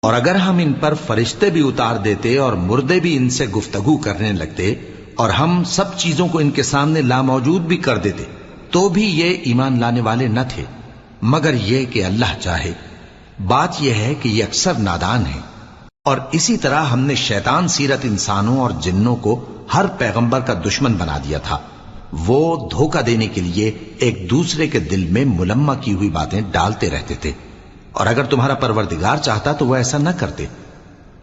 اور اگر ہم ان پر فرشتے بھی اتار دیتے اور مردے بھی ان سے گفتگو کرنے لگتے اور ہم سب چیزوں کو ان کے سامنے لاموجود بھی کر دیتے تو بھی یہ ایمان لانے والے نہ تھے، مگر یہ کہ اللہ چاہے۔ بات یہ ہے کہ یہ اکثر نادان ہیں۔ اور اسی طرح ہم نے شیطان سیرت انسانوں اور جنوں کو ہر پیغمبر کا دشمن بنا دیا تھا۔ وہ دھوکہ دینے کے لیے ایک دوسرے کے دل میں ملمہ کی ہوئی باتیں ڈالتے رہتے تھے، اور اگر تمہارا پروردگار چاہتا تو وہ ایسا نہ کرتے۔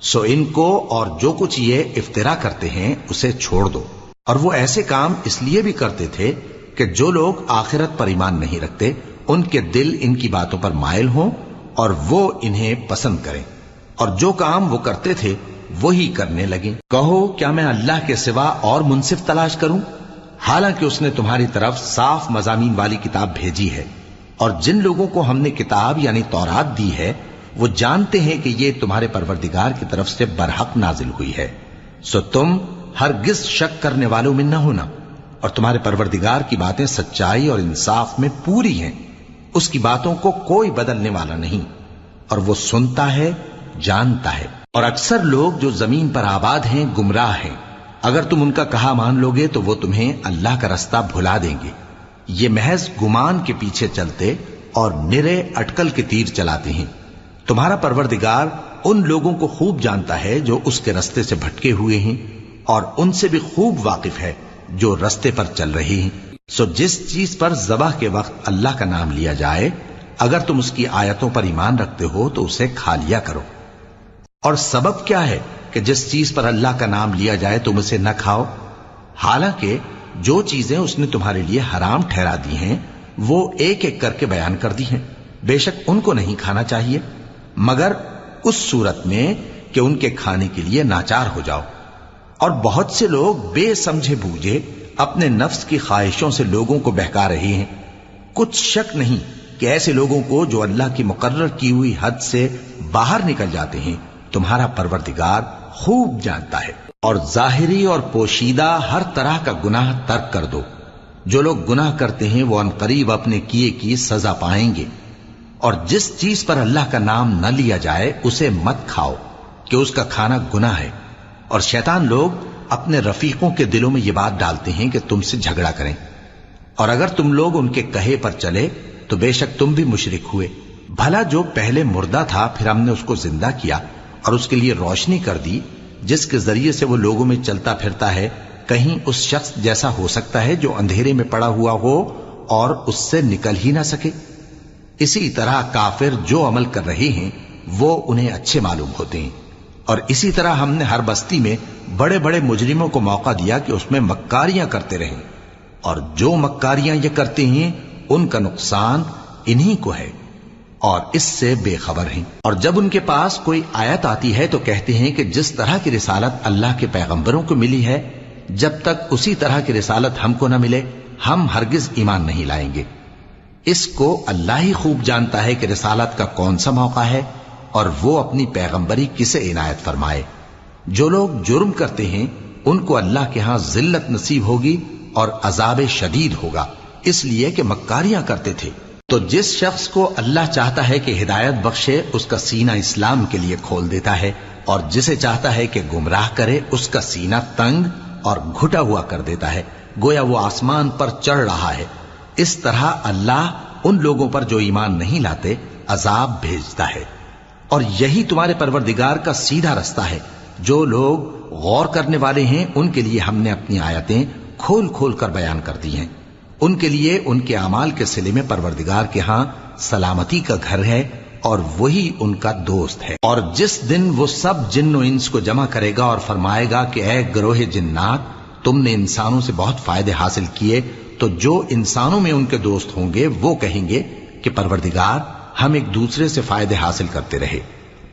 سو ان کو اور جو کچھ یہ افطرا کرتے ہیں اسے چھوڑ دو۔ اور وہ ایسے کام اس لیے بھی کرتے تھے کہ جو لوگ آخرت پر ایمان نہیں رکھتے ان کے دل ان کی باتوں پر مائل ہوں اور وہ انہیں پسند کریں، اور جو کام وہ کرتے تھے وہی کرنے لگیں۔ کہو کیا میں اللہ کے سوا اور منصف تلاش کروں، حالانکہ اس نے تمہاری طرف صاف مضامین والی کتاب بھیجی ہے، اور جن لوگوں کو ہم نے کتاب یعنی تورات دی ہے وہ جانتے ہیں کہ یہ تمہارے پروردگار کی طرف سے برحق نازل ہوئی ہے۔ سو تم ہرگز شک کرنے والوں میں نہ ہونا، اور تمہارے پروردگار کی باتیں سچائی اور انصاف میں پوری ہیں، اس کی باتوں کو کوئی بدلنے والا نہیں، اور وہ سنتا ہے جانتا ہے۔ اور اکثر لوگ جو زمین پر آباد ہیں گمراہ ہیں، اگر تم ان کا کہا مان لوگے تو وہ تمہیں اللہ کا رستہ بھلا دیں گے۔ یہ محض گمان کے پیچھے چلتے اور نرے اٹکل کے تیر چلاتے ہیں۔ تمہارا پروردگار ان لوگوں کو خوب جانتا ہے جو اس کے رستے سے بھٹکے ہوئے ہیں، اور ان سے بھی خوب واقف ہے جو رستے پر چل رہے ہیں۔ سو جس چیز پر ذبح کے وقت اللہ کا نام لیا جائے اگر تم اس کی آیتوں پر ایمان رکھتے ہو تو اسے کھا لیا کرو۔ اور سبب کیا ہے کہ جس چیز پر اللہ کا نام لیا جائے تم اسے نہ کھاؤ، حالانکہ جو چیزیں اس نے تمہارے لیے حرام ٹھہرا دی ہیں وہ ایک ایک کر کے بیان کر دی ہیں۔ بے شک ان کو نہیں کھانا چاہیے مگر اس صورت میں کہ ان کے کھانے کے لیے ناچار ہو جاؤ۔ اور بہت سے لوگ بے سمجھے بوجھے اپنے نفس کی خواہشوں سے لوگوں کو بہکا رہے ہیں۔ کچھ شک نہیں کہ ایسے لوگوں کو جو اللہ کی مقرر کی ہوئی حد سے باہر نکل جاتے ہیں تمہارا پروردگار خوب جانتا ہے۔ اور ظاہری اور پوشیدہ ہر طرح کا گناہ ترک کر دو۔ جو لوگ گناہ کرتے ہیں وہ عنقریب اپنے کیے کی سزا پائیں گے۔ اور جس چیز پر اللہ کا نام نہ لیا جائے اسے مت کھاؤ کہ اس کا کھانا گناہ ہے۔ اور شیطان لوگ اپنے رفیقوں کے دلوں میں یہ بات ڈالتے ہیں کہ تم سے جھگڑا کریں، اور اگر تم لوگ ان کے کہے پر چلے تو بے شک تم بھی مشرک ہوئے۔ بھلا جو پہلے مردہ تھا پھر ہم نے اس کو زندہ کیا اور اس کے لیے روشنی کر دی جس کے ذریعے سے وہ لوگوں میں چلتا پھرتا ہے، کہیں اس شخص جیسا ہو سکتا ہے جو اندھیرے میں پڑا ہوا ہو اور اس سے نکل ہی نہ سکے؟ اسی طرح کافر جو عمل کر رہے ہیں وہ انہیں اچھے معلوم ہوتے ہیں۔ اور اسی طرح ہم نے ہر بستی میں بڑے بڑے مجرموں کو موقع دیا کہ اس میں مکاریاں کرتے رہیں، اور جو مکاریاں یہ کرتے ہیں ان کا نقصان انہی کو ہے اور اس سے بے خبر ہیں۔ اور جب ان کے پاس کوئی آیت آتی ہے تو کہتے ہیں کہ جس طرح کی رسالت اللہ کے پیغمبروں کو ملی ہے جب تک اسی طرح کی رسالت ہم کو نہ ملے ہم ہرگز ایمان نہیں لائیں گے۔ اس کو اللہ ہی خوب جانتا ہے کہ رسالت کا کون سا موقع ہے اور وہ اپنی پیغمبری کسے عنایت فرمائے۔ جو لوگ جرم کرتے ہیں ان کو اللہ کے ہاں ذلت نصیب ہوگی اور عذاب شدید ہوگا، اس لیے کہ مکاریاں کرتے تھے۔ تو جس شخص کو اللہ چاہتا ہے کہ ہدایت بخشے اس کا سینہ اسلام کے لیے کھول دیتا ہے، اور جسے چاہتا ہے کہ گمراہ کرے اس کا سینہ تنگ اور گھٹا ہوا کر دیتا ہے، گویا وہ آسمان پر چڑھ رہا ہے۔ اس طرح اللہ ان لوگوں پر جو ایمان نہیں لاتے عذاب بھیجتا ہے۔ اور یہی تمہارے پروردگار کا سیدھا رستہ ہے۔ جو لوگ غور کرنے والے ہیں ان کے لیے ہم نے اپنی آیتیں کھول کھول کر بیان کر دی ہیں۔ ان کے لیے ان کے اعمال کے صلے میں پروردگار کے ہاں سلامتی کا گھر ہے اور وہی ان کا دوست ہے۔ اور جس دن وہ سب جن و انس کو جمع کرے گا اور فرمائے گا کہ اے گروہ جنات، تم نے انسانوں سے بہت فائدے حاصل کیے، تو جو انسانوں میں ان کے دوست ہوں گے وہ کہیں گے کہ پروردگار ہم ایک دوسرے سے فائدے حاصل کرتے رہے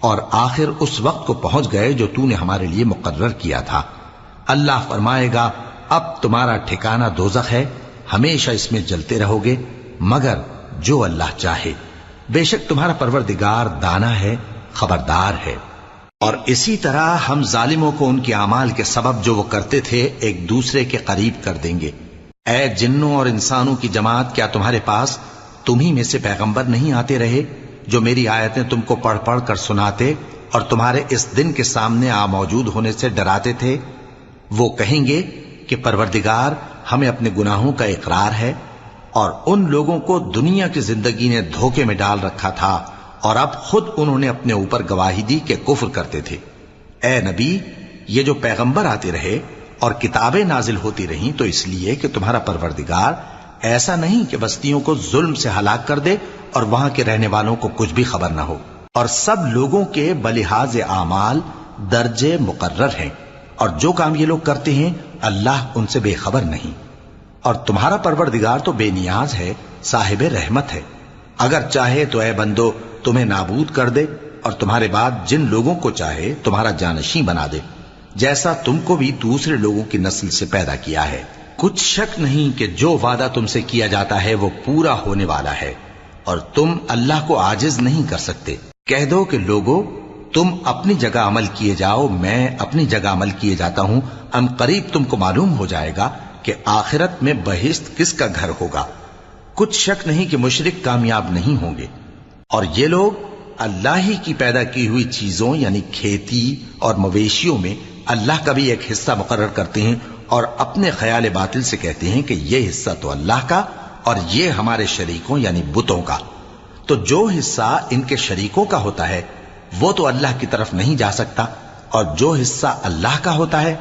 اور آخر اس وقت کو پہنچ گئے جو تو نے ہمارے لیے مقرر کیا تھا۔ اللہ فرمائے گا اب تمہارا ٹھکانہ دوزخ ہے، ہمیشہ اس میں جلتے رہو گے مگر جو اللہ چاہے۔ بے شک تمہارا پروردگار دانا ہے، خبردار ہے۔ اور اسی طرح ہم ظالموں کو ان کے اعمال کے سبب جو وہ کرتے تھے ایک دوسرے کے قریب کر دیں گے۔ اے جنوں اور انسانوں کی جماعت، کیا تمہارے پاس تمہیں میں سے پیغمبر نہیں آتے رہے جو میری آیتیں تم کو پڑھ پڑھ کر سناتے اور تمہارے اس دن کے سامنے موجود ہونے سے ڈراتے تھے؟ وہ کہیں گے کہ پروردگار ہمیں اپنے گناہوں کا اقرار ہے، اور ان لوگوں کو دنیا کی زندگی نے دھوکے میں ڈال رکھا تھا اور اب خود انہوں نے اپنے اوپر گواہی دی کہ کفر کرتے تھے۔ اے نبی، یہ جو پیغمبر آتے رہے اور کتابیں نازل ہوتی رہیں تو اس لیے کہ تمہارا پروردگار ایسا نہیں کہ بستیوں کو ظلم سے ہلاک کر دے اور وہاں کے رہنے والوں کو کچھ بھی خبر نہ ہو، اور سب لوگوں کے بلحاظ اعمال درجے مقرر ہیں، اور جو کام یہ لوگ کرتے ہیں اللہ ان سے بے خبر نہیں۔ اور تمہارا پروردگار تو بے نیاز ہے، صاحب رحمت ہے، اگر چاہے تو اے بندو تمہیں نابود کر دے اور تمہارے بعد جن لوگوں کو چاہے تمہارا جانشین بنا دے، جیسا تم کو بھی دوسرے لوگوں کی نسل سے پیدا کیا ہے۔ کچھ شک نہیں کہ جو وعدہ تم سے کیا جاتا ہے وہ پورا ہونے والا ہے، اور تم اللہ کو عاجز نہیں کر سکتے۔ کہہ دو کہ لوگو تم اپنی جگہ عمل کیے جاؤ، میں اپنی جگہ عمل کیے جاتا ہوں، ان قریب تم کو معلوم ہو جائے گا کہ آخرت میں بہشت کس کا گھر ہوگا۔ کچھ شک نہیں کہ مشرک کامیاب نہیں ہوں گے، اور یہ لوگ اللہ ہی کی پیدا کی ہوئی چیزوں یعنی کھیتی اور مویشیوں میں اللہ کا بھی ایک حصہ مقرر کرتے ہیں، اور اپنے خیال باطل سے کہتے ہیں کہ یہ حصہ تو اللہ کا اور یہ ہمارے شریکوں یعنی بتوں کا۔ تو جو حصہ ان کے شریکوں کا ہوتا ہے وہ تو اللہ کی طرف نہیں جا سکتا، اور جو حصہ اللہ کا ہوتا ہے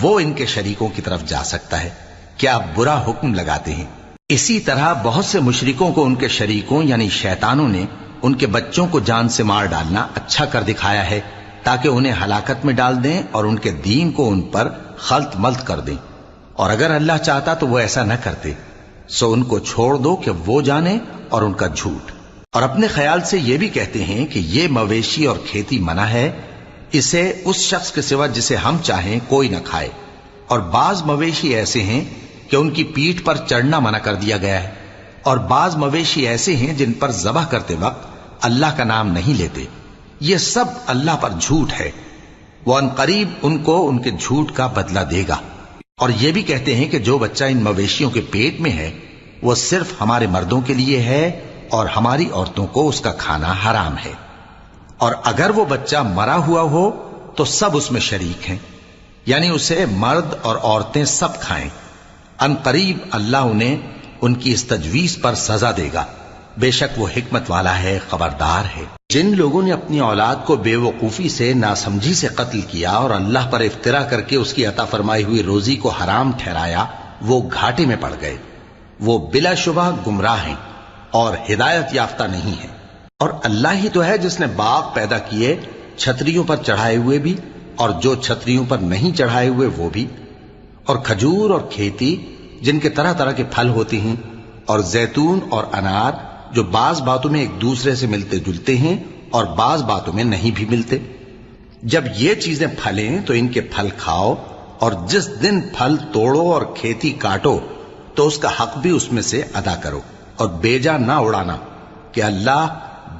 وہ ان کے شریکوں کی طرف جا سکتا ہے۔ کیا برا حکم لگاتے ہیں؟ اسی طرح بہت سے مشرکوں کو ان کے شریکوں یعنی شیطانوں نے ان کے بچوں کو جان سے مار ڈالنا اچھا کر دکھایا ہے، تاکہ انہیں ہلاکت میں ڈال دیں اور ان کے دین کو ان پر خلط ملط کر دیں، اور اگر اللہ چاہتا تو وہ ایسا نہ کرتے۔ سو ان کو چھوڑ دو کہ وہ جانے اور ان کا جھوٹ۔ اور اپنے خیال سے یہ بھی کہتے ہیں کہ یہ مویشی اور کھیتی منع ہے، اسے اس شخص کے سوا جسے ہم چاہیں کوئی نہ کھائے، اور بعض مویشی ایسے ہیں کہ ان کی پیٹھ پر چڑھنا منع کر دیا گیا ہے، اور بعض مویشی ایسے ہیں جن پر ذبح کرتے وقت اللہ کا نام نہیں لیتے۔ یہ سب اللہ پر جھوٹ ہے، وہ ان قریب ان کو ان کے جھوٹ کا بدلہ دے گا۔ اور یہ بھی کہتے ہیں کہ جو بچہ ان مویشیوں کے پیٹ میں ہے وہ صرف ہمارے مردوں کے لیے ہے اور ہماری عورتوں کو اس کا کھانا حرام ہے، اور اگر وہ بچہ مرا ہوا ہو تو سب اس میں شریک ہیں، یعنی اسے مرد اور عورتیں سب کھائیں۔ ان قریب اللہ انہیں ان کی اس تجویز پر سزا دے گا، بے شک وہ حکمت والا ہے، خبردار ہے۔ جن لوگوں نے اپنی اولاد کو بے وقوفی سے ناسمجھی سے قتل کیا اور اللہ پر افترا کر کے اس کی عطا فرمائی ہوئی روزی کو حرام ٹھہرایا، وہ گھاٹے میں پڑ گئے، وہ بلا شبہ گمراہ ہیں اور ہدایت یافتہ نہیں ہیں۔ اور اللہ ہی تو ہے جس نے باغ پیدا کیے، چھتریوں پر چڑھائے ہوئے بھی اور جو چھتریوں پر نہیں چڑھائے ہوئے وہ بھی، اور کھجور اور کھیتی جن کے طرح طرح کے پھل ہوتے ہیں، اور زیتون اور انار جو بعض باتوں میں ایک دوسرے سے ملتے جلتے ہیں اور بعض باتوں میں نہیں بھی ملتے۔ جب یہ چیزیں پھلیں تو ان کے پھل کھاؤ، اور جس دن پھل توڑو اور کھیتی کاٹو تو اس کا حق بھی اس میں سے ادا کرو، اور بیجا نہ اڑانا کہ اللہ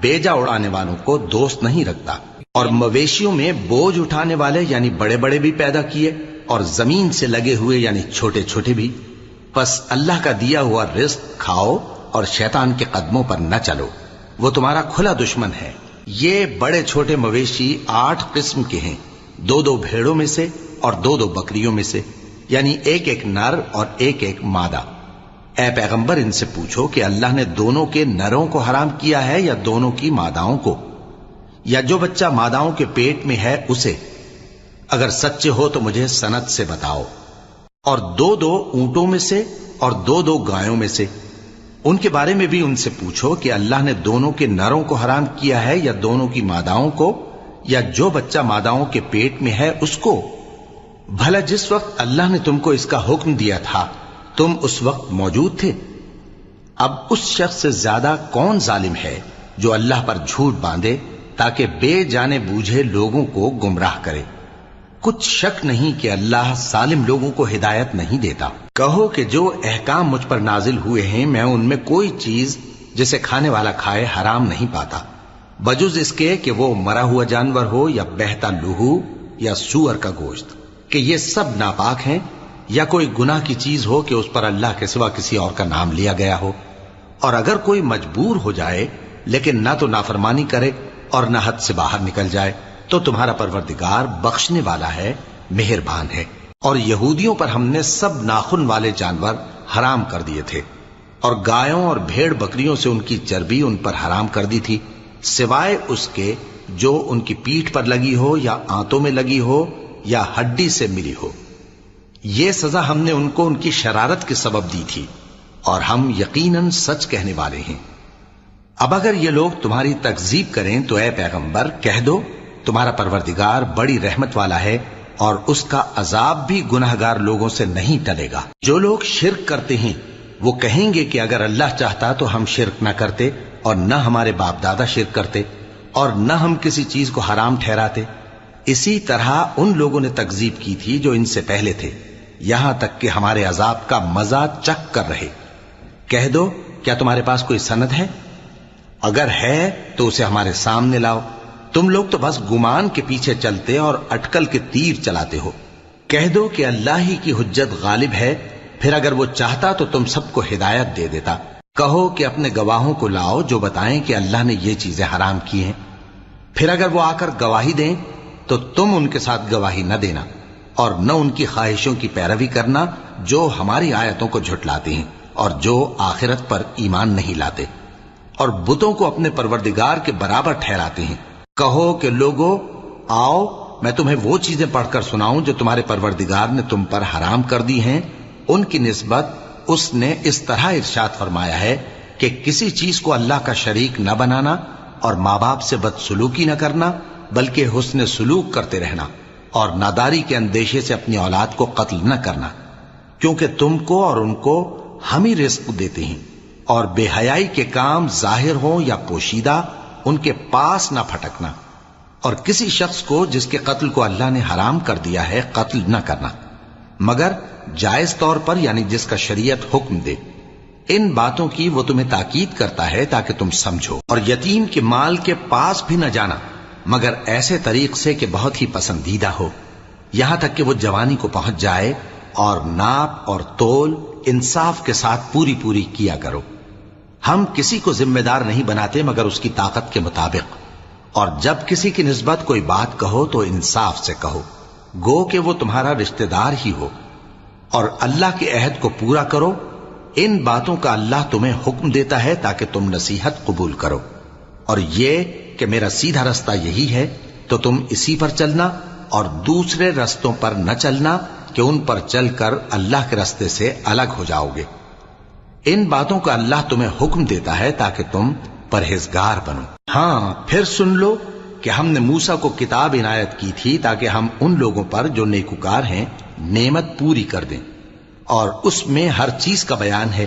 بیجا اڑانے والوں کو دوست نہیں رکھتا۔ اور مویشیوں میں بوجھ اٹھانے والے یعنی بڑے بڑے بھی پیدا کیے، اور زمین سے لگے ہوئے یعنی چھوٹے چھوٹے بھی۔ پس اللہ کا دیا ہوا رزق کھاؤ اور شیطان کے قدموں پر نہ چلو، وہ تمہارا کھلا دشمن ہے۔ یہ بڑے چھوٹے مویشی 8 قسم کے ہیں، 2 بھیڑوں میں سے اور 2 بکریوں میں سے، یعنی ایک نر اور ایک مادہ۔ اے پیغمبر ان سے پوچھو کہ اللہ نے دونوں کے نروں کو حرام کیا ہے یا دونوں کی ماداؤں کو، یا جو بچہ ماداؤں کے پیٹ میں ہے اسے؟ اگر سچے ہو تو مجھے سند سے بتاؤ۔ اور 2 اونٹوں میں سے اور 2 گایوں میں سے، ان کے بارے میں بھی ان سے پوچھو کہ اللہ نے دونوں کے نروں کو حرام کیا ہے یا دونوں کی ماداؤں کو، یا جو بچہ ماداؤں کے پیٹ میں ہے اس کو؟ بھلا جس وقت اللہ نے تم کو اس کا حکم دیا تھا تم اس وقت موجود تھے؟ اب اس شخص سے زیادہ کون ظالم ہے جو اللہ پر جھوٹ باندھے تاکہ بے جانے بوجھے لوگوں کو گمراہ کرے۔ کچھ شک نہیں کہ اللہ ظالم لوگوں کو ہدایت نہیں دیتا۔ کہو کہ جو احکام مجھ پر نازل ہوئے ہیں میں ان میں کوئی چیز جسے کھانے والا کھائے حرام نہیں پاتا، بجز اس کے کہ وہ مرا ہوا جانور ہو یا بہتا لہو یا سور کا گوشت، کہ یہ سب ناپاک ہیں، یا کوئی گناہ کی چیز ہو کہ اس پر اللہ کے سوا کسی اور کا نام لیا گیا ہو۔ اور اگر کوئی مجبور ہو جائے لیکن نہ تو نافرمانی کرے اور نہ حد سے باہر نکل جائے تو تمہارا پروردگار بخشنے والا ہے، مہربان ہے۔ اور یہودیوں پر ہم نے سب ناخن والے جانور حرام کر دیے تھے، اور گایوں اور بھیڑ بکریوں سے ان کی چربی ان پر حرام کر دی تھی، سوائے اس کے جو ان کی پیٹھ پر لگی ہو یا آنتوں میں لگی ہو یا ہڈی سے ملی ہو۔ یہ سزا ہم نے ان کو ان کی شرارت کے سبب دی تھی، اور ہم یقیناً سچ کہنے والے ہیں۔ اب اگر یہ لوگ تمہاری تکذیب کریں تو اے پیغمبر کہہ دو، تمہارا پروردگار بڑی رحمت والا ہے، اور اس کا عذاب بھی گناہگار لوگوں سے نہیں ٹلے گا۔ جو لوگ شرک کرتے ہیں وہ کہیں گے کہ اگر اللہ چاہتا تو ہم شرک نہ کرتے، اور نہ ہمارے باپ دادا شرک کرتے، اور نہ ہم کسی چیز کو حرام ٹھہراتے۔ اسی طرح ان لوگوں نے تکذیب کی تھی جو ان سے پہلے تھے، یہاں تک کہ ہمارے عذاب کا مزہ چکھ کر رہے۔ کہہ دو، کیا تمہارے پاس کوئی سند ہے؟ اگر ہے تو اسے ہمارے سامنے لاؤ۔ تم لوگ تو بس گمان کے پیچھے چلتے اور اٹکل کے تیر چلاتے ہو۔ کہہ دو کہ اللہ ہی کی حجت غالب ہے، پھر اگر وہ چاہتا تو تم سب کو ہدایت دے دیتا۔ کہو کہ اپنے گواہوں کو لاؤ جو بتائیں کہ اللہ نے یہ چیزیں حرام کی ہیں، پھر اگر وہ آ کر گواہی دیں تو تم ان کے ساتھ گواہی نہ دینا، اور نہ ان کی خواہشوں کی پیروی کرنا جو ہماری آیتوں کو جھٹلاتے ہیں اور جو آخرت پر ایمان نہیں لاتے، اور بتوں کو اپنے پروردگار کے برابر ٹھہراتے ہیں۔ کہو کہ لوگو آؤ، میں تمہیں وہ چیزیں پڑھ کر سناؤں جو تمہارے پروردگار نے تم پر حرام کر دی ہیں۔ ان کی نسبت اس نے اس طرح ارشاد فرمایا ہے کہ کسی چیز کو اللہ کا شریک نہ بنانا، اور ماں باپ سے بدسلوکی نہ کرنا، بلکہ حسن سلوک کرتے رہنا، اور ناداری کے اندیشے سے اپنی اولاد کو قتل نہ کرنا، کیونکہ تم کو اور ان کو ہم ہی رزق دیتے ہیں۔ اور بے حیائی کے کام ظاہر ہوں یا پوشیدہ ان کے پاس نہ پھٹکنا، اور کسی شخص کو جس کے قتل کو اللہ نے حرام کر دیا ہے قتل نہ کرنا، مگر جائز طور پر، یعنی جس کا شریعت حکم دے۔ ان باتوں کی وہ تمہیں تاکید کرتا ہے تاکہ تم سمجھو۔ اور یتیم کے مال کے پاس بھی نہ جانا مگر ایسے طریق سے کہ بہت ہی پسندیدہ ہو، یہاں تک کہ وہ جوانی کو پہنچ جائے، اور ناپ اور تول انصاف کے ساتھ پوری پوری کیا کرو۔ ہم کسی کو ذمہ دار نہیں بناتے مگر اس کی طاقت کے مطابق، اور جب کسی کی نسبت کوئی بات کہو تو انصاف سے کہو، گو کہ وہ تمہارا رشتہ دار ہی ہو، اور اللہ کے عہد کو پورا کرو۔ ان باتوں کا اللہ تمہیں حکم دیتا ہے تاکہ تم نصیحت قبول کرو، اور یہ کہ میرا سیدھا رستہ یہی ہے تو تم اسی پر چلنا، اور دوسرے رستوں پر نہ چلنا کہ ان پر چل کر اللہ کے رستے سے الگ ہو جاؤ گے۔ ان باتوں کا اللہ تمہیں حکم دیتا ہے تاکہ تم پرہیزگار بنو۔ ہاں، پھر سن لو کہ ہم نے موسیٰ کو کتاب عنایت کی تھی تاکہ ہم ان لوگوں پر جو نیکوکار ہیں نعمت پوری کر دیں، اور اس میں ہر چیز کا بیان ہے،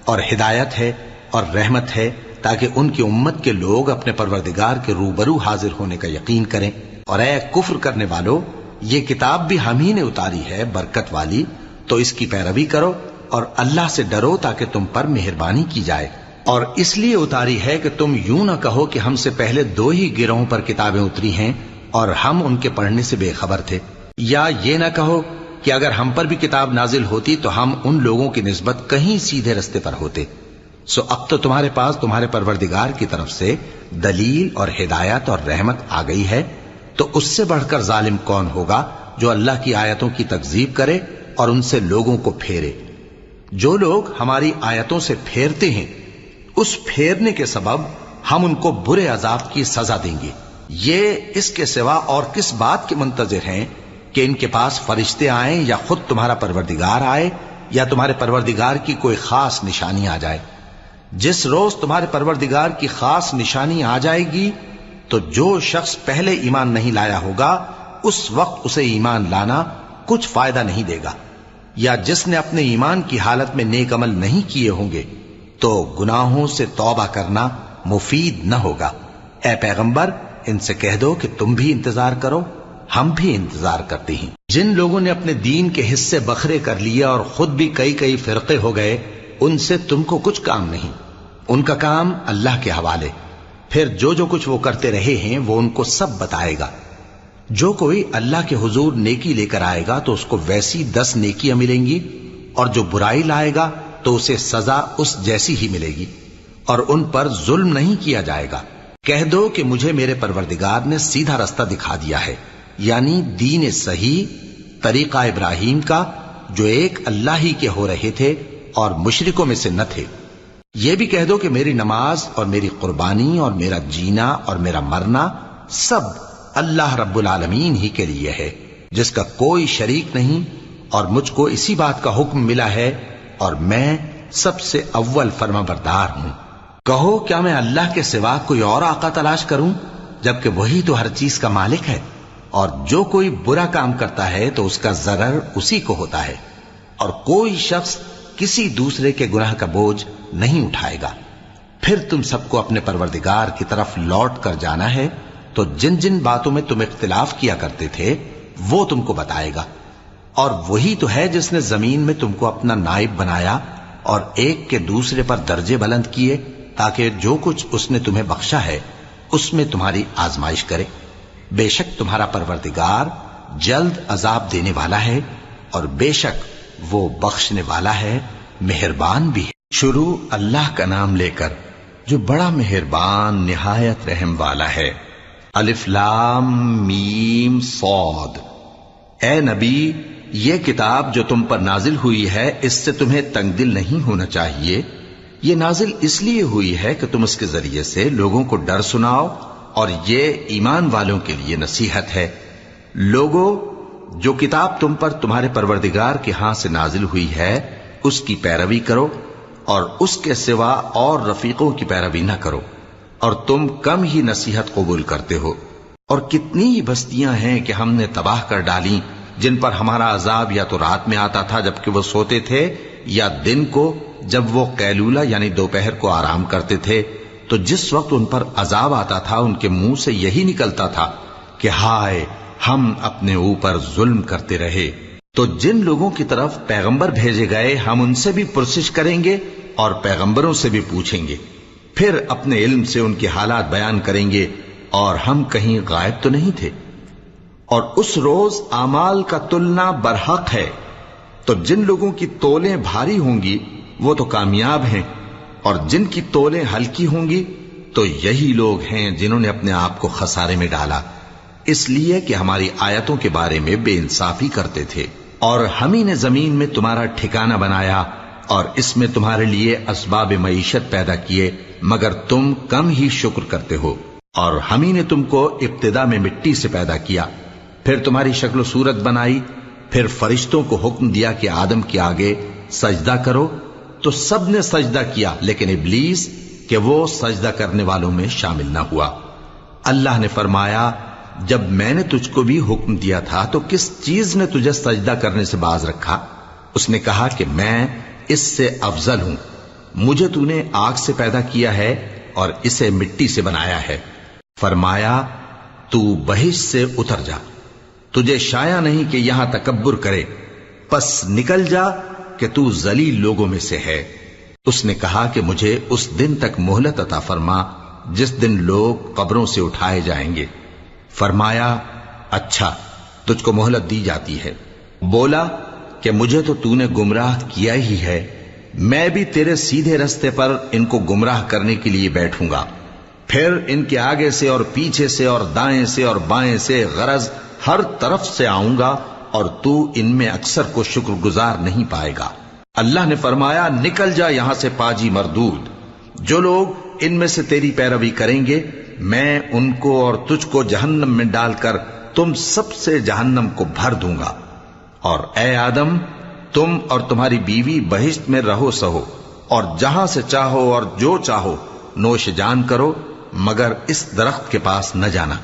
اور ہدایت ہے اور رحمت ہے، تاکہ ان کی امت کے لوگ اپنے پروردگار کے روبرو حاضر ہونے کا یقین کریں۔ اور اے کفر کرنے والو، یہ کتاب بھی ہم ہی نے اتاری ہے برکت والی، تو اس کی پیروی کرو اور اللہ سے ڈرو تاکہ تم پر مہربانی کی جائے۔ اور اس لیے اتاری ہے کہ تم یوں نہ کہو کہ ہم سے پہلے 2 ہی گروہوں پر کتابیں اتری ہیں اور ہم ان کے پڑھنے سے بے خبر تھے، یا یہ نہ کہو کہ اگر ہم پر بھی کتاب نازل ہوتی تو ہم ان لوگوں کی نسبت کہیں سیدھے رستے پر ہوتے۔ سو اب تو تمہارے پاس تمہارے پروردگار کی طرف سے دلیل اور ہدایت اور رحمت آ گئی ہے، تو اس سے بڑھ کر ظالم کون ہوگا جو اللہ کی آیتوں کی تکذیب کرے اور ان سے لوگوں کو پھیرے۔ جو لوگ ہماری آیتوں سے پھیرتے ہیں اس پھیرنے کے سبب ہم ان کو برے عذاب کی سزا دیں گے۔ یہ اس کے سوا اور کس بات کے منتظر ہیں کہ ان کے پاس فرشتے آئیں یا خود تمہارا پروردگار آئے یا تمہارے پروردگار کی کوئی خاص نشانی آ جائے۔ جس روز تمہارے پروردگار کی خاص نشانی آ جائے گی تو جو شخص پہلے ایمان نہیں لایا ہوگا اس وقت اسے ایمان لانا کچھ فائدہ نہیں دے گا، یا جس نے اپنے ایمان کی حالت میں نیک عمل نہیں کیے ہوں گے تو گناہوں سے توبہ کرنا مفید نہ ہوگا۔ اے پیغمبر، ان سے کہہ دو کہ تم بھی انتظار کرو، ہم بھی انتظار کرتے ہیں۔ جن لوگوں نے اپنے دین کے حصے بکھرے کر لیے اور خود بھی کئی فرقے ہو گئے، ان سے تم کو کچھ کام نہیں، ان کا کام اللہ کے حوالے۔ پھر جو کچھ وہ کرتے رہے ہیں وہ ان کو سب بتائے گا۔ جو کوئی اللہ کے حضور نیکی لے کر آئے گا تو اس کو ویسی 10 نیکیاں ملیں گی، اور جو برائی لائے گا تو اسے سزا اس جیسی ہی ملے گی، اور ان پر ظلم نہیں کیا جائے گا۔ کہہ دو کہ مجھے میرے پروردگار نے سیدھا رستہ دکھا دیا ہے، یعنی دین صحیح، طریقہ ابراہیم کا، جو ایک اللہ ہی کے ہو رہے تھے اور مشرکوں میں سے نہ تھے۔ یہ بھی کہہ دو کہ میری نماز اور میری قربانی اور میرا جینا اور میرا مرنا سب اللہ رب العالمین ہی کے لیے ہے، جس کا کوئی شریک نہیں، اور مجھ کو اسی بات کا حکم ملا ہے اور میں سب سے اول فرما بردار ہوں۔ کہو کیا میں اللہ کے سوا کوئی اور آقا تلاش کروں، جبکہ وہی تو ہر چیز کا مالک ہے، اور جو کوئی برا کام کرتا ہے تو اس کا ضرر اسی کو ہوتا ہے، اور کوئی شخص کسی دوسرے کے گناہ کا بوجھ نہیں اٹھائے گا۔ پھر تم سب کو اپنے پروردگار کی طرف لوٹ کر جانا ہے، تو جن جن باتوں میں تم اختلاف کیا کرتے تھے وہ تم کو بتائے گا، اور وہی تو ہے جس نے زمین میں تم کو اپنا نائب بنایا اور ایک کے دوسرے پر درجے بلند کیے، تاکہ جو کچھ اس نے تمہیں بخشا ہے اس میں تمہاری آزمائش کرے۔ بے شک تمہارا پروردگار جلد عذاب دینے والا ہے، اور بے شک وہ بخشنے والا ہے، مہربان بھی ہے۔ شروع اللہ کا نام لے کر جو بڑا مہربان نہایت رحم والا ہے۔ الف لام میم صاد۔ اے نبی، یہ کتاب جو تم پر نازل ہوئی ہے اس سے تمہیں تنگ دل نہیں ہونا چاہیے۔ یہ نازل اس لیے ہوئی ہے کہ تم اس کے ذریعے سے لوگوں کو ڈر سناؤ، اور یہ ایمان والوں کے لیے نصیحت ہے۔ لوگو، جو کتاب تم پر تمہارے پروردگار کے ہاں سے نازل ہوئی ہے اس کی پیروی کرو، اور اس کے سوا اور رفیقوں کی پیروی نہ کرو، اور تم کم ہی نصیحت قبول کرتے ہو۔ اور کتنی ہی بستیاں ہیں کہ ہم نے تباہ کر ڈالی، جن پر ہمارا عذاب یا تو رات میں آتا تھا جبکہ وہ سوتے تھے، یا دن کو جب وہ قیلولہ یعنی دوپہر کو آرام کرتے تھے، تو جس وقت ان پر عذاب آتا تھا ان کے منہ سے یہی نکلتا تھا کہ ہائے، ہم اپنے اوپر ظلم کرتے رہے۔ تو جن لوگوں کی طرف پیغمبر بھیجے گئے ہم ان سے بھی پرسش کریں گے اور پیغمبروں سے بھی پوچھیں گے، پھر اپنے علم سے ان کے حالات بیان کریں گے، اور ہم کہیں غائب تو نہیں تھے۔ اور اس روز اعمال کا تلنا برحق ہے، تو جن لوگوں کی تولیں بھاری ہوں گی وہ تو کامیاب ہیں، اور جن کی تولیں ہلکی ہوں گی تو یہی لوگ ہیں جنہوں نے اپنے آپ کو خسارے میں ڈالا، اس لیے کہ ہماری آیتوں کے بارے میں بے انصافی کرتے تھے۔ اور ہم ہی نے زمین میں تمہارا ٹھکانہ بنایا، اور اس میں تمہارے لیے اسباب معیشت پیدا کیے، مگر تم کم ہی شکر کرتے ہو۔ اور ہم ہی نے تم کو ابتدا میں مٹی سے پیدا کیا، پھر تمہاری شکل و صورت بنائی، پھر فرشتوں کو حکم دیا کہ آدم کے آگے سجدہ کرو، تو سب نے سجدہ کیا، لیکن ابلیس کہ وہ سجدہ کرنے والوں میں شامل نہ ہوا۔ اللہ نے فرمایا، جب میں نے تجھ کو بھی حکم دیا تھا تو کس چیز نے تجھے سجدہ کرنے سے باز رکھا؟ اس نے کہا کہ میں اس سے افضل ہوں، مجھے تو نے آگ سے پیدا کیا ہے اور اسے مٹی سے بنایا ہے۔ فرمایا، تو بہشت سے اتر جا، تجھے شایع نہیں کہ یہاں تکبر کرے، پس نکل جا کہ تو ذلیل لوگوں میں سے ہے۔ اس نے کہا کہ مجھے اس دن تک مہلت عطا فرما جس دن لوگ قبروں سے اٹھائے جائیں گے۔ فرمایا، اچھا، تجھ کو مہلت دی جاتی ہے۔ بولا کہ مجھے تو نے گمراہ کیا ہی ہے، میں بھی تیرے سیدھے رستے پر ان کو گمراہ کرنے کے لیے بیٹھوں گا، پھر ان کے آگے سے اور پیچھے سے اور دائیں سے اور بائیں سے، غرض ہر طرف سے آؤں گا، اور تو ان میں اکثر کو شکر گزار نہیں پائے گا۔ اللہ نے فرمایا، نکل جا یہاں سے پاجی مردود، جو لوگ ان میں سے تیری پیروی کریں گے میں ان کو اور تجھ کو جہنم میں ڈال کر تم سب سے جہنم کو بھر دوں گا۔ اور اے آدم، تم اور تمہاری بیوی بہشت میں رہو سہو، اور جہاں سے چاہو اور جو چاہو نوش جان کرو، مگر اس درخت کے پاس نہ جانا،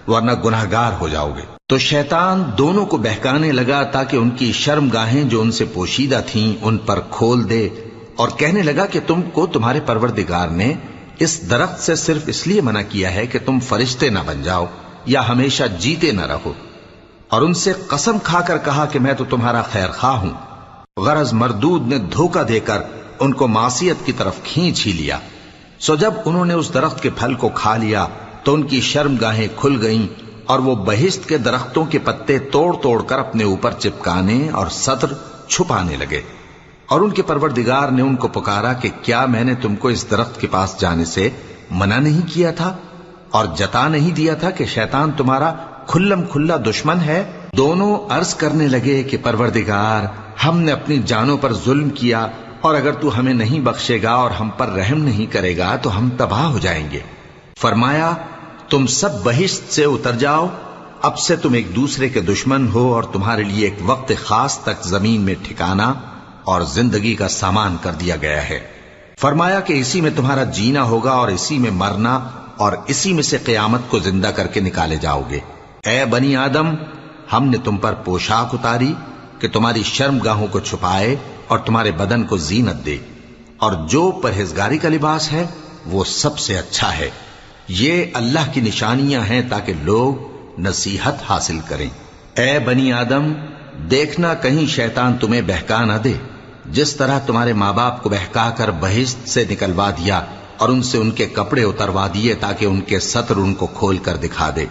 ورنہ گناہگار ہو جاؤ گے۔ تو شیطان دونوں کو بہکانے لگا تاکہ ان کی شرم گاہیں جو ان سے پوشیدہ تھیں ان پر کھول دے، اور کہنے لگا کہ تم کو تمہارے پروردگار نے اس درخت سے صرف اس لیے منع کیا ہے کہ تم فرشتے نہ بن جاؤ یا ہمیشہ جیتے نہ رہو۔ اور ان سے قسم کھا کر کہا کہ میں تو تمہارا خیر خواہ ہوں۔ غرض مردود نے دھوکہ دے کر ان کو معصیت کی طرف کھینچ ہی لیا۔ سو جب انہوں نے اس درخت کے پھل کو کھا لیا تو ان کی شرم گاہیں کھل گئیں، اور وہ بہشت کے درختوں کے پتے توڑ توڑ کر اپنے اوپر چپکانے اور سطر چھپانے لگے۔ اور ان کے پروردگار نے ان کو پکارا کہ کیا میں نے تم کو اس درخت کے پاس جانے سے منع نہیں کیا تھا؟ اور جتا نہیں دیا تھا کہ شیطان تمہارا کھلم کھلا دشمن ہے؟ دونوں عرض کرنے لگے کہ پروردگار، ہم نے اپنی جانوں پر ظلم کیا، اور اگر تو ہمیں نہیں بخشے گا اور ہم پر رحم نہیں کرے گا تو ہم تباہ ہو جائیں گے۔ فرمایا تم سب بہشت سے اتر جاؤ، اب سے تم ایک دوسرے کے دشمن ہو، اور تمہارے لیے ایک وقت خاص تک زمین میں ٹھکانا اور زندگی کا سامان کر دیا گیا ہے۔ فرمایا کہ اسی میں تمہارا جینا ہوگا اور اسی میں مرنا، اور اسی میں سے قیامت کو زندہ کر کے نکالے جاؤ گے۔ اے بنی آدم، ہم نے تم پر پوشاک اتاری کہ تمہاری شرم گاہوں کو چھپائے اور تمہارے بدن کو زینت دے، اور جو پرہیزگاری کا لباس ہے وہ سب سے اچھا ہے۔ یہ اللہ کی نشانیاں ہیں تاکہ لوگ نصیحت حاصل کریں۔ اے بنی آدم، دیکھنا کہیں شیطان تمہیں بہکا نہ دے، جس طرح تمہارے ماں باپ کو بہکا کر بہشت سے نکلوا دیا اور ان سے ان کے کپڑے اتروا دیے تاکہ ان کے ستر ان کو کھول کر دکھا دے۔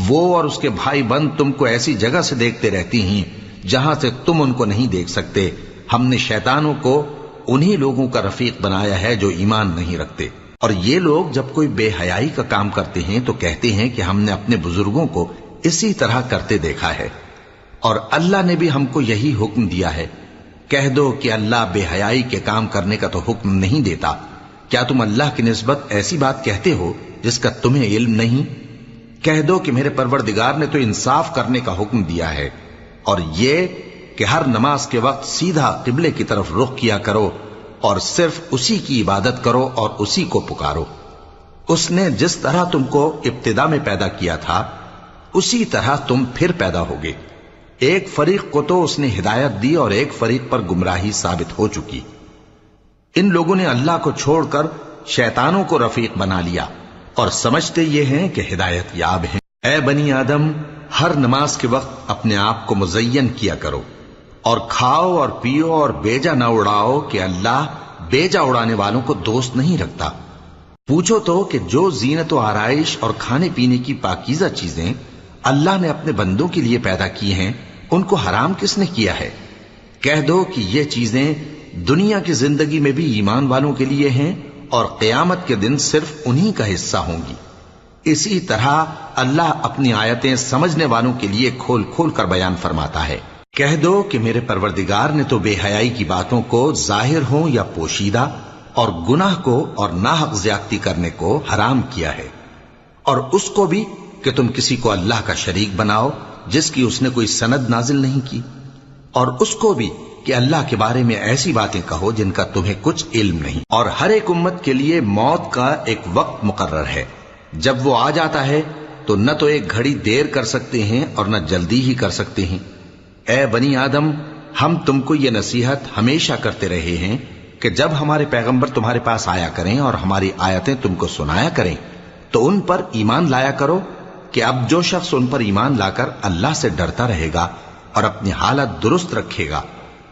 وہ اور اس کے بھائی بند تم کو ایسی جگہ سے دیکھتے رہتی ہیں جہاں سے تم ان کو نہیں دیکھ سکتے۔ ہم نے شیطانوں کو انہی لوگوں کا رفیق بنایا ہے جو ایمان نہیں رکھتے۔ اور یہ لوگ جب کوئی بے حیائی کا کام کرتے ہیں تو کہتے ہیں کہ ہم نے اپنے بزرگوں کو اسی طرح کرتے دیکھا ہے، اور اللہ نے بھی ہم کو یہی حکم دیا ہے۔ کہہ دو کہ اللہ بے حیائی کے کام کرنے کا تو حکم نہیں دیتا۔ کیا تم اللہ کی نسبت ایسی بات کہتے ہو جس کا تمہیں علم نہیں؟ کہہ دو کہ میرے پروردگار نے تو انصاف کرنے کا حکم دیا ہے، اور یہ کہ ہر نماز کے وقت سیدھا قبلے کی طرف رخ کیا کرو اور صرف اسی کی عبادت کرو اور اسی کو پکارو۔ اس نے جس طرح تم کو ابتدا میں پیدا کیا تھا اسی طرح تم پھر پیدا ہوگے۔ ایک فریق کو تو اس نے ہدایت دی اور ایک فریق پر گمراہی ثابت ہو چکی۔ ان لوگوں نے اللہ کو چھوڑ کر شیطانوں کو رفیق بنا لیا اور سمجھتے یہ ہیں کہ ہدایت یاب ہیں۔ اے بنی آدم، ہر نماز کے وقت اپنے آپ کو مزین کیا کرو، اور کھاؤ اور پیو اور بیجا نہ اڑاؤ کہ اللہ بیجا اڑانے والوں کو دوست نہیں رکھتا۔ پوچھو تو کہ جو زینت و آرائش اور کھانے پینے کی پاکیزہ چیزیں اللہ نے اپنے بندوں کے لیے پیدا کی ہیں ان کو حرام کس نے کیا ہے؟ کہہ دو کہ یہ چیزیں دنیا کی زندگی میں بھی ایمان والوں کے لیے ہیں اور قیامت کے دن صرف انہی کا حصہ ہوں گی۔ اسی طرح اللہ اپنی آیتیں سمجھنے والوں کے لیے کھول کھول کر بیان فرماتا ہے۔ کہہ دو کہ میرے پروردگار نے تو بے حیائی کی باتوں کو ظاہر ہوں یا پوشیدہ، اور گناہ کو اور ناحق زیادتی کرنے کو حرام کیا ہے، اور اس کو بھی کہ تم کسی کو اللہ کا شریک بناؤ جس کی اس نے کوئی سند نازل نہیں کی، اور اس کو بھی کہ اللہ کے بارے میں ایسی باتیں کہو جن کا تمہیں کچھ علم نہیں۔ اور ہر ایک امت کے لیے موت کا ایک وقت مقرر ہے، جب وہ آ جاتا ہے تو نہ تو ایک گھڑی دیر کر سکتے ہیں اور نہ جلدی ہی کر سکتے ہیں۔ اے بنی آدم، ہم تم کو یہ نصیحت ہمیشہ کرتے رہے ہیں کہ جب ہمارے پیغمبر تمہارے پاس آیا کریں اور ہماری آیتیں تم کو سنایا کریں تو ان پر ایمان لایا کرو، کہ اب جو شخص ان پر ایمان لا کر اللہ سے ڈرتا رہے گا اور اپنی حالت درست رکھے گا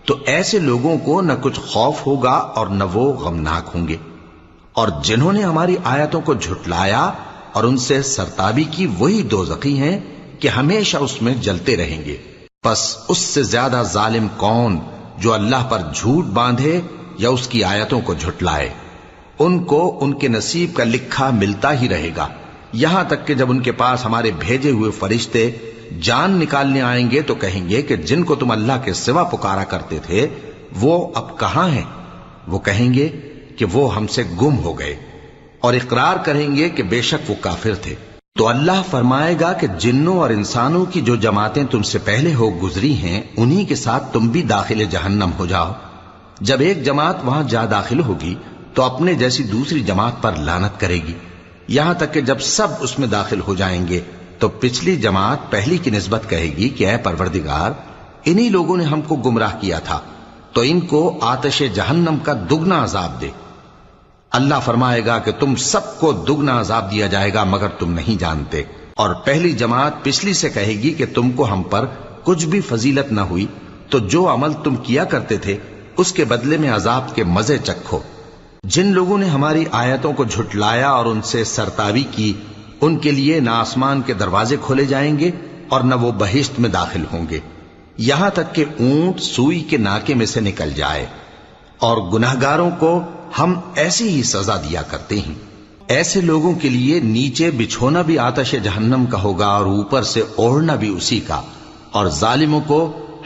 تو ایسے لوگوں کو نہ کچھ خوف ہوگا اور نہ وہ غمناک ہوں گے۔ اور جنہوں نے ہماری آیتوں کو جھٹلایا اور ان سے سرتابی کی وہی دوزخی ہیں کہ ہمیشہ اس میں جلتے رہیں گے۔ پس اس سے زیادہ ظالم کون جو اللہ پر جھوٹ باندھے یا اس کی آیتوں کو جھٹلائے؟ ان کو ان کے نصیب کا لکھا ملتا ہی رہے گا، یہاں تک کہ جب ان کے پاس ہمارے بھیجے ہوئے فرشتے جان نکالنے آئیں گے تو کہیں گے کہ جن کو تم اللہ کے سوا پکارا کرتے تھے وہ اب کہاں ہیں؟ وہ کہیں گے کہ وہ ہم سے گم ہو گئے، اور اقرار کریں گے کہ بے شک وہ کافر تھے۔ تو اللہ فرمائے گا کہ جنوں اور انسانوں کی جو جماعتیں تم سے پہلے ہو گزری ہیں انہی کے ساتھ تم بھی داخل جہنم ہو جاؤ۔ جب ایک جماعت وہاں جا داخل ہوگی تو اپنے جیسی دوسری جماعت پر لعنت کرے گی، یہاں تک کہ جب سب اس میں داخل ہو جائیں گے تو پچھلی جماعت پہلی کی نسبت کہے گی کہ اے پروردگار، انہی لوگوں نے ہم کو گمراہ کیا تھا، تو ان کو آتش جہنم کا دگنا عذاب دے۔ اللہ فرمائے گا کہ تم سب کو دگنا عذاب دیا جائے گا مگر تم نہیں جانتے۔ اور پہلی جماعت پچھلی سے کہے گی کہ تم کو ہم پر کچھ بھی فضیلت نہ ہوئی، تو جو عمل تم کیا کرتے تھے اس کے بدلے میں عذاب کے مزے چکھو۔ جن لوگوں نے ہماری آیتوں کو جھٹلایا اور ان سے سرتابی کی ان کے لیے نہ آسمان کے دروازے کھولے جائیں گے اور نہ وہ بہشت میں داخل ہوں گے، یہاں تک کہ اونٹ سوئی کے ناکے میں سے نکل جائے، اور گناہگاروں کو ہم ایسی ہی سزا دیا کرتے ہیں۔ ایسے لوگوں کے لیے نیچے بچھونا بھی آتش جہنم کا ہوگا اور اوپر سے اوڑھنا بھی اسی کا، اور ظالموں کو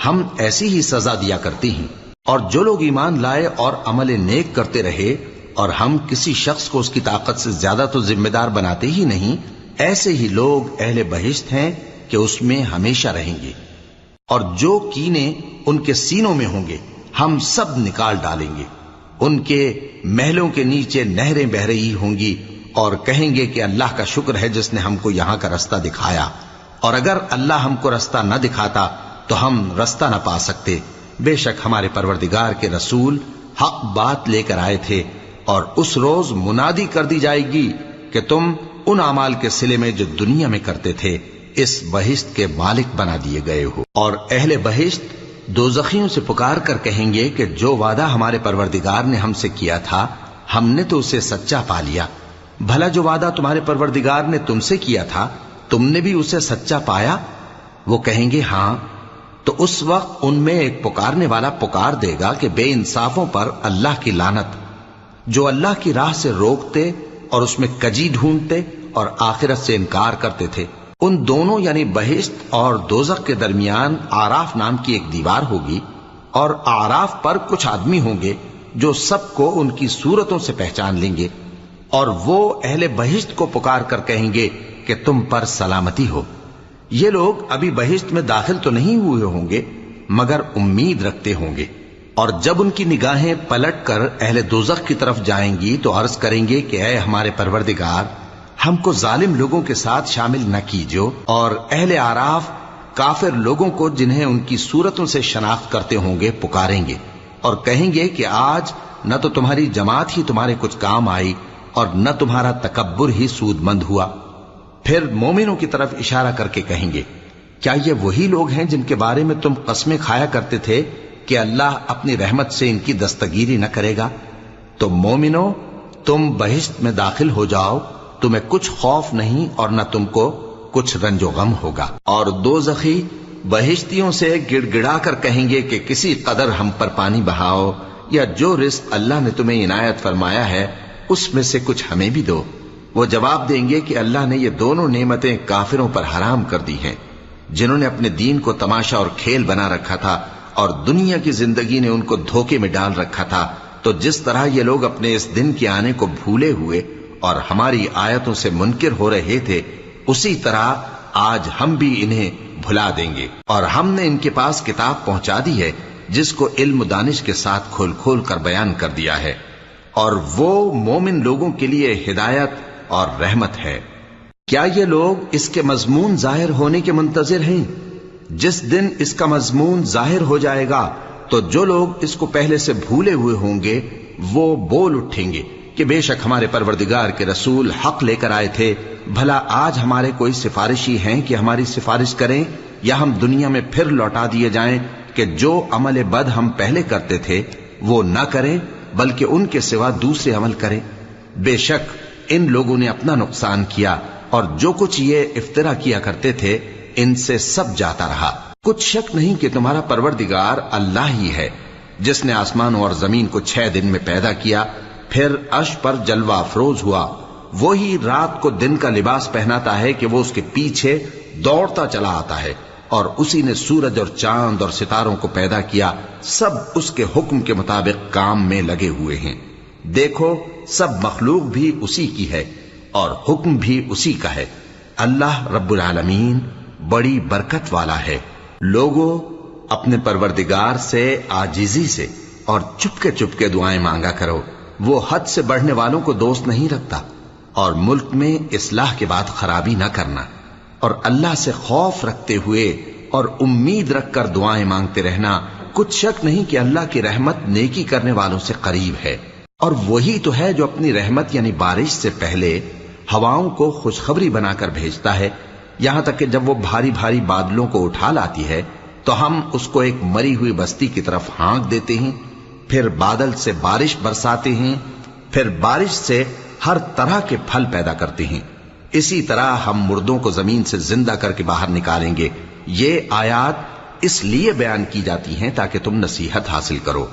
ہم ایسی ہی سزا دیا کرتی ہیں۔ اور جو لوگ ایمان لائے اور عمل نیک کرتے رہے اور ہم کسی شخص کو اس کی طاقت سے زیادہ تو ذمہ دار بناتے ہی نہیں، ایسے ہی لوگ اہل بہشت ہیں کہ اس میں ہمیشہ رہیں گے۔ اور جو کینے ان کے سینوں میں ہوں گے ہم سب نکال ڈالیں گے، ان کے محلوں کے نیچے نہریں بہہ رہی ہوں گی، اور کہیں گے کہ اللہ کا شکر ہے جس نے ہم کو یہاں کا رستہ دکھایا، اور اگر اللہ ہم کو رستہ نہ دکھاتا تو ہم رستہ نہ پا سکتے۔ بے شک ہمارے پروردگار کے رسول حق بات لے کر آئے تھے، اور اس روز منادی کر دی جائے گی کہ تم ان اعمال کے صلے میں جو دنیا میں کرتے تھے اس بہشت کے مالک بنا دیے گئے ہو۔ اور اہل بہشت دوزخیوں سے پکار کر کہیں گے کہ جو وعدہ ہمارے پروردگار نے ہم سے کیا تھا ہم نے تو اسے سچا پا لیا، بھلا جو وعدہ تمہارے پروردگار نے تم سے کیا تھا تم نے بھی اسے سچا پایا؟ وہ کہیں گے ہاں۔ تو اس وقت ان میں ایک پکارنے والا پکار دے گا کہ بے انصافوں پر اللہ کی لعنت، جو اللہ کی راہ سے روکتے اور اس میں کجی ڈھونڈتے اور آخرت سے انکار کرتے تھے۔ ان دونوں یعنی بہشت اور دوزخ کے درمیان آراف نام کی ایک دیوار ہوگی، اور آراف پر کچھ آدمی ہوں گے جو سب کو ان کی صورتوں سے پہچان لیں گے، اور وہ اہل بہشت کو پکار کر کہیں گے کہ تم پر سلامتی ہو۔ یہ لوگ ابھی بہشت میں داخل تو نہیں ہوئے ہوں گے مگر امید رکھتے ہوں گے، اور جب ان کی نگاہیں پلٹ کر اہل دوزخ کی طرف جائیں گی تو عرض کریں گے کہ اے ہمارے پروردگار، ہم کو ظالم لوگوں کے ساتھ شامل نہ کیجو۔ اور اہل آراف کافر لوگوں کو جنہیں ان کی صورتوں سے شناخت کرتے ہوں گے پکاریں گے اور کہیں گے کہ آج نہ تو تمہاری جماعت ہی تمہارے کچھ کام آئی اور نہ تمہارا تکبر ہی سود مند ہوا۔ پھر مومنوں کی طرف اشارہ کر کے کہیں گے کیا یہ وہی لوگ ہیں جن کے بارے میں تم قسمیں کھایا کرتے تھے کہ اللہ اپنی رحمت سے ان کی دستگیری نہ کرے گا؟ تو مومنو، تم بہشت میں داخل ہو جاؤ، تمہیں کچھ خوف نہیں اور نہ تم کو کچھ رنج و غم ہوگا۔ اور دوزخی بہشتیوں سے گڑ گڑا کر کہیں گے کہ کسی قدر ہم پر پانی بہاؤ، یا جو رزق اللہ نے تمہیں عنایت فرمایا ہے اس میں سے کچھ ہمیں بھی دو۔ وہ جواب دیں گے کہ اللہ نے یہ دونوں نعمتیں کافروں پر حرام کر دی ہیں، جنہوں نے اپنے دین کو تماشا اور کھیل بنا رکھا تھا اور دنیا کی زندگی نے ان کو دھوکے میں ڈال رکھا تھا۔ تو جس طرح یہ لوگ اپنے اس دن کے آنے کو بھولے ہوئے اور ہماری آیتوں سے منکر ہو رہے تھے، اسی طرح آج ہم بھی انہیں بھلا دیں گے۔ اور ہم نے ان کے پاس کتاب پہنچا دی ہے جس کو علم و دانش کے ساتھ کھول کھول کر بیان کر دیا ہے، اور وہ مومن لوگوں کے لیے ہدایت اور رحمت ہے۔ کیا یہ لوگ اس کے مضمون ظاہر ہونے کے منتظر ہیں؟ جس دن اس کا مضمون ظاہر ہو جائے گا تو جو لوگ اس کو پہلے سے بھولے ہوئے ہوں گے وہ بول اٹھیں گے کہ بے شک ہمارے پروردگار کے رسول حق لے کر آئے تھے، بھلا آج ہمارے کوئی سفارشی ہیں کہ ہماری سفارش کریں، یا ہم دنیا میں پھر لوٹا دیے جائیں کہ جو عمل بد ہم پہلے کرتے تھے وہ نہ کریں بلکہ ان کے سوا دوسرے عمل کریں۔ بے شک ان لوگوں نے اپنا نقصان کیا، اور جو کچھ یہ افترا کیا کرتے تھے ان سے سب جاتا رہا۔ کچھ شک نہیں کہ تمہارا پروردگار اللہ ہی ہے جس نے آسمانوں اور زمین کو 6 دن میں پیدا کیا، پھر عرش پر جلوہ افروز ہوا۔ وہی رات کو دن کا لباس پہناتا ہے کہ وہ اس کے پیچھے دوڑتا چلا آتا ہے، اور اسی نے سورج اور چاند اور ستاروں کو پیدا کیا، سب اس کے حکم کے مطابق کام میں لگے ہوئے ہیں۔ دیکھو سب مخلوق بھی اسی کی ہے اور حکم بھی اسی کا ہے۔ اللہ رب العالمین بڑی برکت والا ہے۔ لوگوں، اپنے پروردگار سے عاجزی سے اور چپکے دعائیں مانگا کرو، وہ حد سے بڑھنے والوں کو دوست نہیں رکھتا، اور ملک میں اصلاح کے بعد خرابی نہ کرنا، اور اللہ سے خوف رکھتے ہوئے اور امید رکھ کر دعائیں مانگتے رہنا۔ کچھ شک نہیں کہ اللہ کی رحمت نیکی کرنے والوں سے قریب ہے، اور وہی تو ہے جو اپنی رحمت یعنی بارش سے پہلے ہواؤں کو خوشخبری بنا کر بھیجتا ہے، یہاں تک کہ جب وہ بھاری بھاری بادلوں کو اٹھا لاتی ہے تو ہم اس کو ایک مری ہوئی بستی کی طرف ہانک دیتے ہیں، پھر بادل سے بارش برساتے ہیں، پھر بارش سے ہر طرح کے پھل پیدا کرتے ہیں۔ اسی طرح ہم مردوں کو زمین سے زندہ کر کے باہر نکالیں گے۔ یہ آیات اس لیے بیان کی جاتی ہیں تاکہ تم نصیحت حاصل کرو۔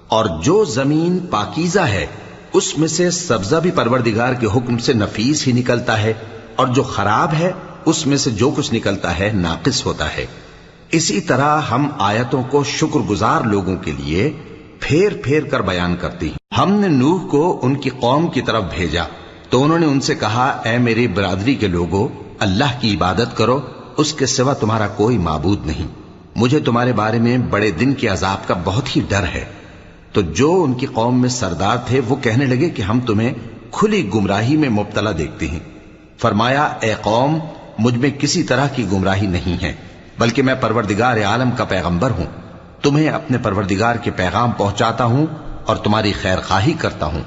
اور جو زمین پاکیزہ ہے اس میں سے سبزہ بھی پروردگار کے حکم سے نفیس ہی نکلتا ہے، اور جو خراب ہے اس میں سے جو کچھ نکلتا ہے ناقص ہوتا ہے۔ اسی طرح ہم آیتوں کو شکر گزار لوگوں کے لیے پھیر پھیر کر بیان کرتی ہیں۔ ہم نے نوح کو ان کی قوم کی طرف بھیجا تو انہوں نے ان سے کہا، اے میری برادری کے لوگو، اللہ کی عبادت کرو، اس کے سوا تمہارا کوئی معبود نہیں۔ مجھے تمہارے بارے میں بڑے دن کے عذاب کا بہت ہی ڈر ہے۔ تو جو ان کی قوم میں سردار تھے وہ کہنے لگے کہ ہم تمہیں کھلی گمراہی میں مبتلا دیکھتے ہیں۔ فرمایا، اے قوم، مجھ میں کسی طرح کی گمراہی نہیں ہے، بلکہ میں پروردگار عالم کا پیغمبر ہوں۔ تمہیں اپنے پروردگار کے پیغام پہنچاتا ہوں اور تمہاری خیر خواہی کرتا ہوں،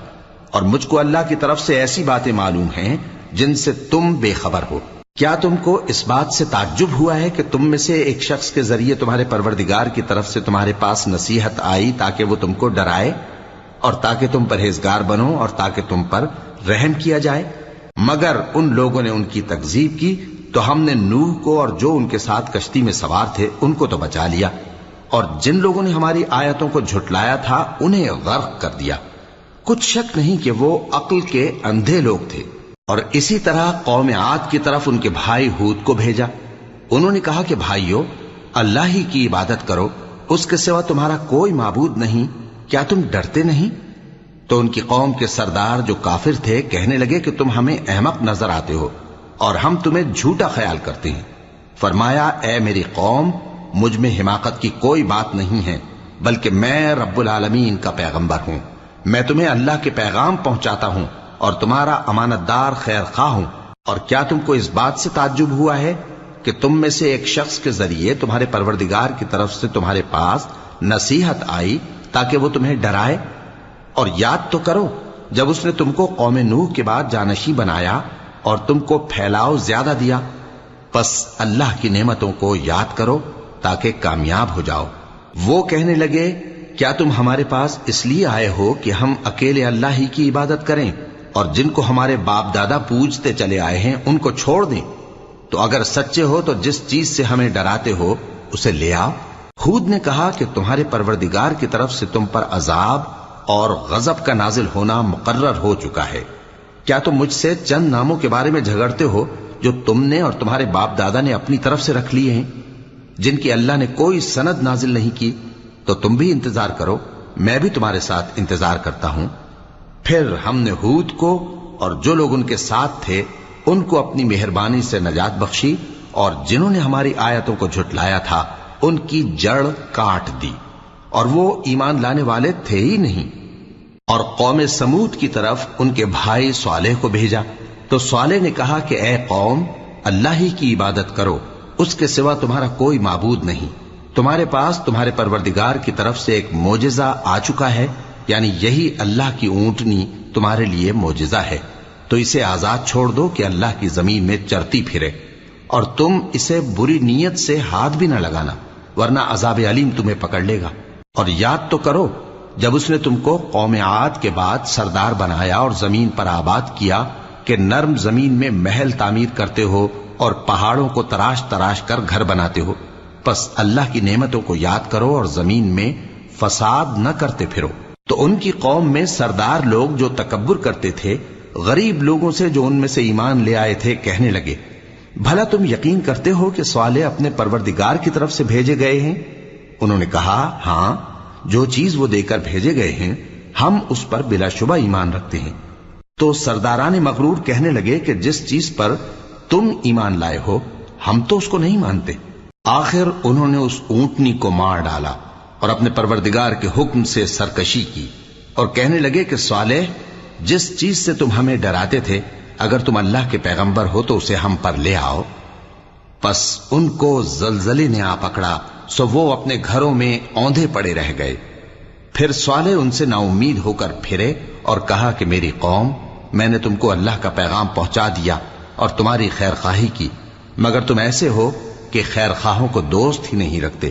اور مجھ کو اللہ کی طرف سے ایسی باتیں معلوم ہیں جن سے تم بے خبر ہو۔ کیا تم کو اس بات سے تعجب ہوا ہے کہ تم میں سے ایک شخص کے ذریعے تمہارے پروردگار کی طرف سے تمہارے پاس نصیحت آئی تاکہ وہ تم کو ڈرائے اور تاکہ تم پرہیزگار بنو اور تاکہ تم پر رحم کیا جائے؟ مگر ان لوگوں نے ان کی تکذیب کی تو ہم نے نوح کو اور جو ان کے ساتھ کشتی میں سوار تھے ان کو تو بچا لیا، اور جن لوگوں نے ہماری آیتوں کو جھٹلایا تھا انہیں غرق کر دیا۔ کچھ شک نہیں کہ وہ عقل کے اندھے لوگ تھے۔ اور اسی طرح قوم عاد کی طرف ان کے بھائی ہود کو بھیجا۔ انہوں نے کہا کہ بھائیو، اللہ ہی کی عبادت کرو، اس کے سوا تمہارا کوئی معبود نہیں، کیا تم ڈرتے نہیں؟ تو ان کی قوم کے سردار جو کافر تھے کہنے لگے کہ تم ہمیں احمق نظر آتے ہو اور ہم تمہیں جھوٹا خیال کرتے ہیں۔ فرمایا، اے میری قوم، مجھ میں حماقت کی کوئی بات نہیں ہے، بلکہ میں رب العالمین کا پیغمبر ہوں۔ میں تمہیں اللہ کے پیغام پہنچاتا ہوں اور تمہارا امانت دار خیر خواہ ہوں۔ اور کیا تم کو اس بات سے تعجب ہوا ہے کہ تم میں سے ایک شخص کے ذریعے تمہارے پروردگار کی طرف سے تمہارے پاس نصیحت آئی تاکہ وہ تمہیں ڈرائے؟ اور یاد تو کرو جب اس نے تم کو قوم نوح کے بعد جانشین بنایا اور تم کو پھیلاؤ زیادہ دیا۔ پس اللہ کی نعمتوں کو یاد کرو تاکہ کامیاب ہو جاؤ۔ وہ کہنے لگے، کیا تم ہمارے پاس اس لیے آئے ہو کہ ہم اکیلے اللہ ہی کی عبادت کریں اور جن کو ہمارے باپ دادا پوجتے چلے آئے ہیں ان کو چھوڑ دیں؟ تو اگر سچے ہو تو جس چیز سے ہمیں ڈراتے ہو اسے لے آؤ۔ ہود نے کہا کہ تمہارے پروردگار کی طرف سے تم پر عذاب اور غضب کا نازل ہونا مقرر ہو چکا ہے۔ کیا تم مجھ سے چند ناموں کے بارے میں جھگڑتے ہو جو تم نے اور تمہارے باپ دادا نے اپنی طرف سے رکھ لیے ہیں، جن کی اللہ نے کوئی سند نازل نہیں کی؟ تو تم بھی انتظار کرو، میں بھی تمہارے ساتھ انتظار کرتا ہوں۔ پھر ہم نے ہود کو اور جو لوگ ان کے ساتھ تھے ان کو اپنی مہربانی سے نجات بخشی، اور جنہوں نے ہماری آیتوں کو جھٹلایا تھا ان کی جڑ کاٹ دی، اور وہ ایمان لانے والے تھے ہی نہیں۔ اور قوم سمود کی طرف ان کے بھائی صالح کو بھیجا تو صالح نے کہا کہ اے قوم، اللہ ہی کی عبادت کرو، اس کے سوا تمہارا کوئی معبود نہیں۔ تمہارے پاس تمہارے پروردگار کی طرف سے ایک معجزہ آ چکا ہے، یعنی یہی اللہ کی اونٹنی تمہارے لیے معجزہ ہے، تو اسے آزاد چھوڑ دو کہ اللہ کی زمین میں چرتی پھرے، اور تم اسے بری نیت سے ہاتھ بھی نہ لگانا، ورنہ عذاب علیم تمہیں پکڑ لے گا۔ اور یاد تو کرو جب اس نے تم کو قوم عاد کے بعد سردار بنایا اور زمین پر آباد کیا کہ نرم زمین میں محل تعمیر کرتے ہو اور پہاڑوں کو تراش تراش کر گھر بناتے ہو۔ پس اللہ کی نعمتوں کو یاد کرو اور زمین میں فساد نہ کرتے پھرو۔ تو ان کی قوم میں سردار لوگ جو تکبر کرتے تھے غریب لوگوں سے جو ان میں سے ایمان لے آئے تھے کہنے لگے، بھلا تم یقین کرتے ہو کہ صالح اپنے پروردگار کی طرف سے بھیجے گئے ہیں؟ انہوں نے کہا، ہاں، جو چیز وہ دے کر بھیجے گئے ہیں ہم اس پر بلا شبہ ایمان رکھتے ہیں۔ تو سرداران مغرور کہنے لگے کہ جس چیز پر تم ایمان لائے ہو ہم تو اس کو نہیں مانتے۔ آخر انہوں نے اس اونٹنی کو مار ڈالا اور اپنے پروردگار کے حکم سے سرکشی کی، اور کہنے لگے کہ صالح، جس چیز سے تم ہمیں ڈراتے تھے اگر تم اللہ کے پیغمبر ہو تو اسے ہم پر لے آؤ۔ پس ان کو زلزلے نے آ پکڑا، سو وہ اپنے گھروں میں اوندھے پڑے رہ گئے۔ پھر صالح ان سے نا امید ہو کر پھرے اور کہا کہ میری قوم، میں نے تم کو اللہ کا پیغام پہنچا دیا اور تمہاری خیر خواہی کی، مگر تم ایسے ہو کہ خیر خواہوں کو دوست ہی نہیں رکھتے۔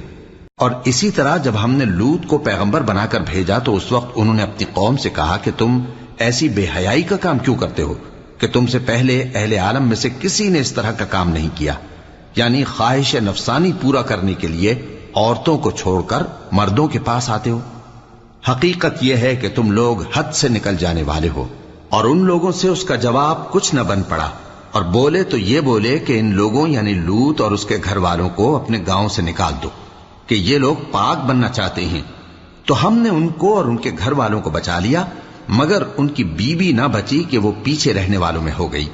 اور اسی طرح جب ہم نے لوط کو پیغمبر بنا کر بھیجا تو اس وقت انہوں نے اپنی قوم سے کہا کہ تم ایسی بے حیائی کا کام کیوں کرتے ہو کہ تم سے پہلے اہل عالم میں سے کسی نے اس طرح کا کام نہیں کیا، یعنی خواہش نفسانی پورا کرنے کے لیے عورتوں کو چھوڑ کر مردوں کے پاس آتے ہو۔ حقیقت یہ ہے کہ تم لوگ حد سے نکل جانے والے ہو۔ اور ان لوگوں سے اس کا جواب کچھ نہ بن پڑا، اور بولے تو یہ بولے کہ ان لوگوں یعنی لوط اور اس کے گھر والوں کو اپنے گاؤں سے نکال دو کہ یہ لوگ پاک بننا چاہتے ہیں۔ تو ہم نے ان کو اور ان کے گھر والوں کو بچا لیا، مگر ان کی بیوی نہ بچی کہ وہ پیچھے رہنے والوں میں ہو گئی،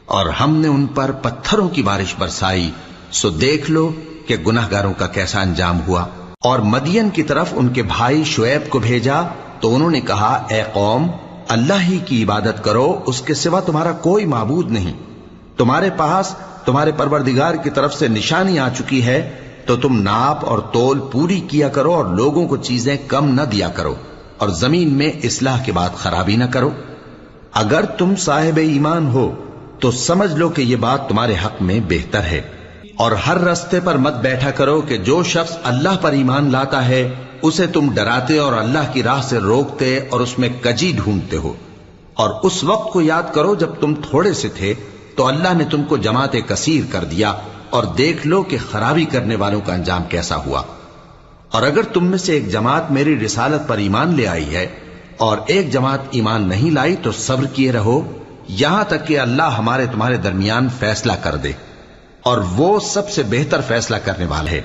اور ہم نے ان پر پتھروں کی بارش برسائی، سو دیکھ لو کہ گناہگاروں کا کیسا انجام ہوا۔ اور مدین کی طرف ان کے بھائی شعیب کو بھیجا تو انہوں نے کہا، اے قوم، اللہ ہی کی عبادت کرو، اس کے سوا تمہارا کوئی معبود نہیں۔ تمہارے پاس تمہارے پروردگار کی طرف سے نشانی آ چکی ہے، تو تم ناپ اور تول پوری کیا کرو اور لوگوں کو چیزیں کم نہ دیا کرو، اور زمین میں اصلاح کے بعد خرابی نہ کرو۔ اگر تم صاحب ایمان ہو تو سمجھ لو کہ یہ بات تمہارے حق میں بہتر ہے، اور ہر رستے پر مت بیٹھا کرو کہ جو شخص اللہ پر ایمان لاتا ہے اسے تم ڈراتے اور اللہ کی راہ سے روکتے اور اس میں کجی ڈھونڈتے ہو۔ اور اس وقت کو یاد کرو جب تم تھوڑے سے تھے تو اللہ نے تم کو جماعت کثیر کر دیا، اور دیکھ لو کہ خرابی کرنے والوں کا انجام کیسا ہوا۔ اور اگر تم میں سے ایک جماعت میری رسالت پر ایمان لے آئی ہے اور ایک جماعت ایمان نہیں لائی تو صبر کیے رہو یہاں تک کہ اللہ ہمارے تمہارے درمیان فیصلہ کر دے، اور وہ سب سے بہتر فیصلہ کرنے والا ہے۔